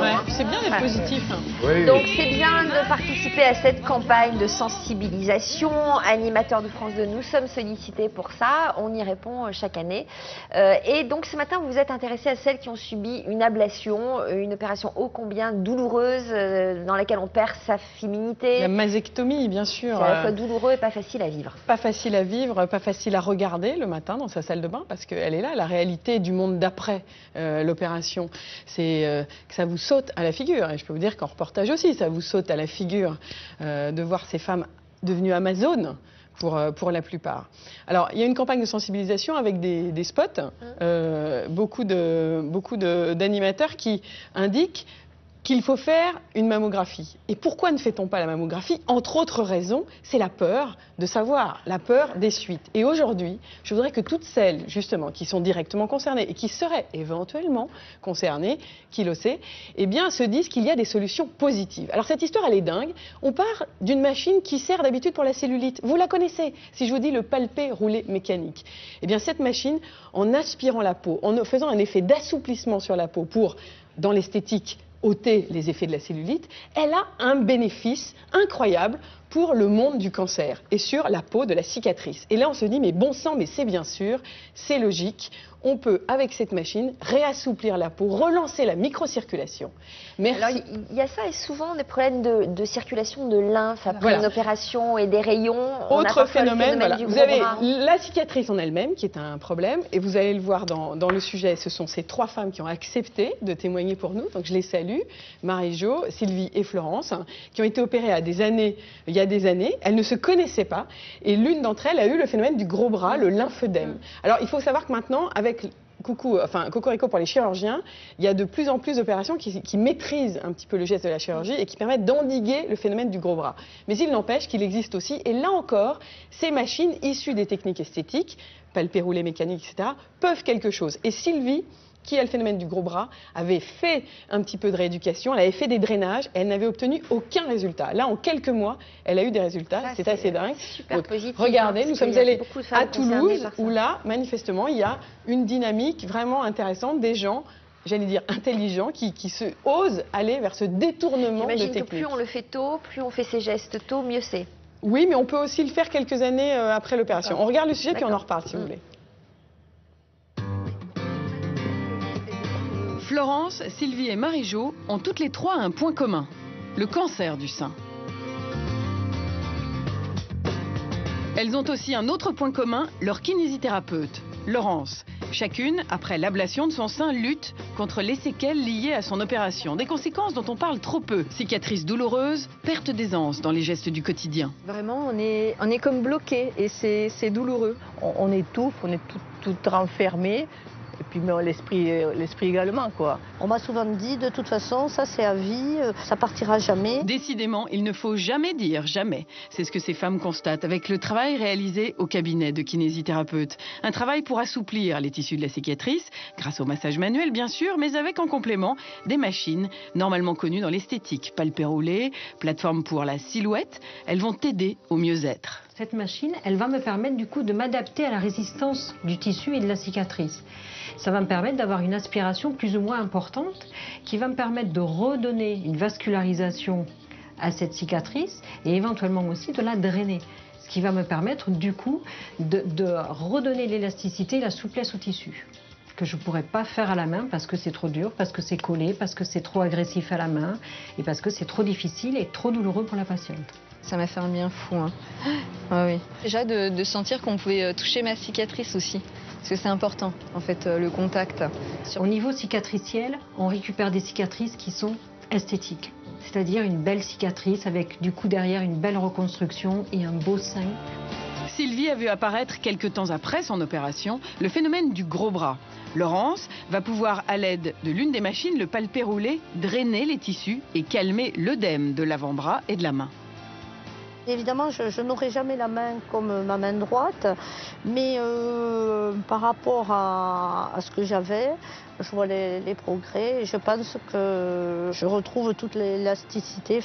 Ouais, hein. c'est bien d'être positif. Oui. Donc c'est bien de participer à cette campagne de sensibilisation. Animateurs de France 2, nous sommes sollicités pour ça. On y répond chaque année. Et donc ce matin, vous vous êtes intéressé à celles qui ont subi une ablation, une opération ô combien douloureuse dans laquelle on perd sa féminité. La mastectomie, bien sûr. C'est à la fois douloureux et pas facile à vivre. Pas facile à vivre, pas facile à regarder le matin dans sa salle de bain, parce qu'elle est là, la réalité du monde d'après l'opération. C'est que ça vous saute à la figure. Et je peux vous dire qu'en reportage aussi, ça vous saute à la figure de voir ces femmes devenues Amazones. Pour la plupart. Alors, il y a une campagne de sensibilisation avec des spots, beaucoup d'animateurs qui indiquent qu'il faut faire une mammographie. Et pourquoi ne fait-on pas la mammographie? Entre autres raisons, c'est la peur de savoir, la peur des suites. Et aujourd'hui, je voudrais que toutes celles, justement, qui sont directement concernées et qui seraient éventuellement concernées, qui le sait, eh bien, se disent qu'il y a des solutions positives. Alors, cette histoire, elle est dingue. On part d'une machine qui sert d'habitude pour la cellulite. Vous la connaissez. Si je vous dis le palpé roulé mécanique, eh bien, cette machine, en aspirant la peau, en faisant un effet d'assouplissement sur la peau pour, dans l'esthétique, ôter les effets de la cellulite, elle a un bénéfice incroyable pour le monde du cancer et sur la peau de la cicatrice. Et là, on se dit, mais bon sang, mais c'est bien sûr, c'est logique. On peut, avec cette machine, réassouplir la peau, relancer la microcirculation. Merci. Alors, il y a ça et souvent des problèmes de circulation de lymphe après Voilà. une opération et des rayons. Autre phénomène, voilà. du Vous gros avez bras. la cicatrice en elle-même qui est un problème et vous allez le voir dans le sujet. Ce sont ces 3 femmes qui ont accepté de témoigner pour nous. Donc je les salue, Marie-Jo, Sylvie et Florence, qui ont été opérées il y a des années. Elles ne se connaissaient pas et l'une d'entre elles a eu le phénomène du gros bras, le lymphœdème. Alors il faut savoir que maintenant, avec Cocorico pour les chirurgiens, il y a de plus en plus d'opérations qui maîtrisent un petit peu le geste de la chirurgie et qui permettent d'endiguer le phénomène du gros bras. Mais il n'empêche qu'il existe aussi, et là encore, ces machines issues des techniques esthétiques, palpé roulé mécanique, etc., peuvent quelque chose. Et Sylvie, qui a le phénomène du gros bras, avait fait un petit peu de rééducation, elle avait fait des drainages, et elle n'avait obtenu aucun résultat. Là, en quelques mois, elle a eu des résultats, c'est assez dingue. Super Donc, positif, regardez, nous sommes allés à Toulouse, où où là, manifestement, il y a une dynamique vraiment intéressante des gens, j'allais dire intelligents, qui osent aller vers ce détournement de J'imagine que technique. plus on le fait tôt, plus on fait ses gestes tôt, mieux c'est. Oui, mais on peut aussi le faire quelques années après l'opération. On regarde le sujet, puis on en reparle, si vous voulez. Florence, Sylvie et Marie-Jo ont toutes les 3 un point commun, le cancer du sein. Elles ont aussi un autre point commun, leur kinésithérapeute, Laurence. Chacune, après l'ablation de son sein, lutte contre les séquelles liées à son opération. Des conséquences dont on parle trop peu. Cicatrices douloureuses, perte d'aisance dans les gestes du quotidien. Vraiment, on est comme bloqué et c'est douloureux. On étouffe, on est tout renfermé. Et puis l'esprit également, quoi. On m'a souvent dit, de toute façon, ça c'est à vie, ça partira jamais. Décidément, il ne faut jamais dire jamais. C'est ce que ces femmes constatent avec le travail réalisé au cabinet de kinésithérapeute. Un travail pour assouplir les tissus de la cicatrice, grâce au massage manuel bien sûr, mais avec en complément des machines normalement connues dans l'esthétique. Palpé roulé, plateforme pour la silhouette, elles vont aider au mieux-être. Cette machine, elle va me permettre du coup de m'adapter à la résistance du tissu et de la cicatrice. Ça va me permettre d'avoir une aspiration plus ou moins importante qui va me permettre de redonner une vascularisation à cette cicatrice et éventuellement aussi de la drainer. Ce qui va me permettre du coup de redonner l'élasticité et la souplesse au tissu que je ne pourrais pas faire à la main parce que c'est trop dur, parce que c'est collé, parce que c'est trop agressif à la main et parce que c'est trop difficile et trop douloureux pour la patiente. Ça m'a fait un bien fou. Hein. Ah oui. Déjà de sentir qu'on pouvait toucher ma cicatrice aussi. Parce que c'est important, en fait, le contact. Au niveau cicatriciel, on récupère des cicatrices qui sont esthétiques. C'est-à-dire une belle cicatrice avec du coup derrière une belle reconstruction et un beau sein. Sylvie a vu apparaître quelques temps après son opération le phénomène du gros bras. Laurence va pouvoir, à l'aide de l'une des machines, le palpé roulé, drainer les tissus et calmer l'œdème de l'avant-bras et de la main. Évidemment, je n'aurai jamais la main comme ma main droite, mais par rapport à ce que j'avais, je vois les progrès et je pense que je retrouve toute l'élasticité.